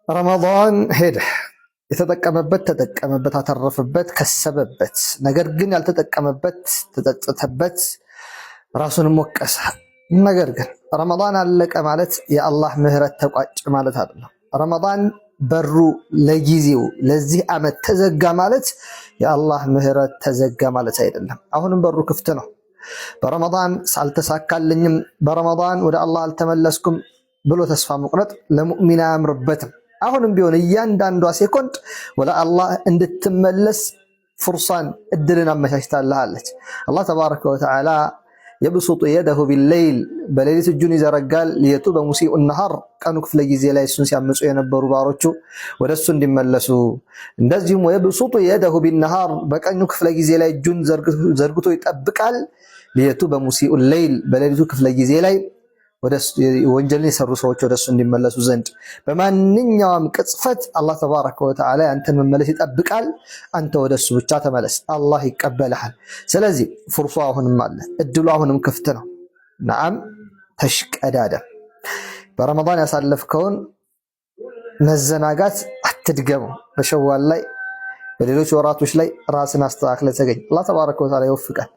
ረመዳን ሄደ። የተጠቀመበት ተጠቀመበት፣ አተረፈበት፣ ከሰበበት። ነገር ግን ያልተጠቀመበት ተጸጸተበት፣ ራሱንም ወቀሰ። ነገር ግን ረመዳን አለቀ ማለት የአላህ ምህረት ተቋጭ ማለት አይደለም። ረመዳን በሩ ለጊዜው ለዚህ ዓመት ተዘጋ ማለት የአላህ ምህረት ተዘጋ ማለት አይደለም። አሁንም በሩ ክፍት ነው። በረመዳን ሳልተሳካልኝም፣ በረመዳን ወደ አላህ አልተመለስኩም ብሎ ተስፋ መቁረጥ ለሙእሚን አያምርበትም። አሁንም ቢሆን እያንዳንዷ ሴኮንድ ወደ አላህ እንድትመለስ ፍርሳን እድልን አመቻችታለች። አላህ ተባረከ ወተዓላ የብሱጡ የደሁ ቢለይል በሌሊት እጁን ይዘረጋል። ሊየቱበ ሙሲኡ ነሃር ቀኑ ክፍለ ጊዜ ላይ እሱን ሲያምፁ የነበሩ ባሮቹ ወደ እሱ እንዲመለሱ፣ እንደዚሁም የብሱጡ የደሁ ቢነሃር በቀኙ ክፍለ ጊዜ ላይ እጁን ዘርግቶ ይጠብቃል። ሊየቱበ ሙሲኡ ለይል በሌሊቱ ክፍለ ጊዜ ላይ ወንጀልን የሰሩ ሰዎች ወደሱ እንዲመለሱ ዘንድ በማንኛውም ቅጽፈት አላህ ተባረከ ወተዓላ አንተን መመለስ ይጠብቃል። አንተ ወደሱ ብቻ ተመለስ፣ አላህ ይቀበልሃል። ስለዚህ ፍርሱ አሁንም አለ፣ እድሉ አሁንም ክፍት ነው። ነዓም ተሽቀዳደም። በረመዳን ያሳለፍከውን መዘናጋት አትድገመው። በሸዋል ላይ በሌሎች ወራቶች ላይ ራስን አስተካክለ ተገኝ። አላህ ተባረከ ወተዓላ ይወፍቃል።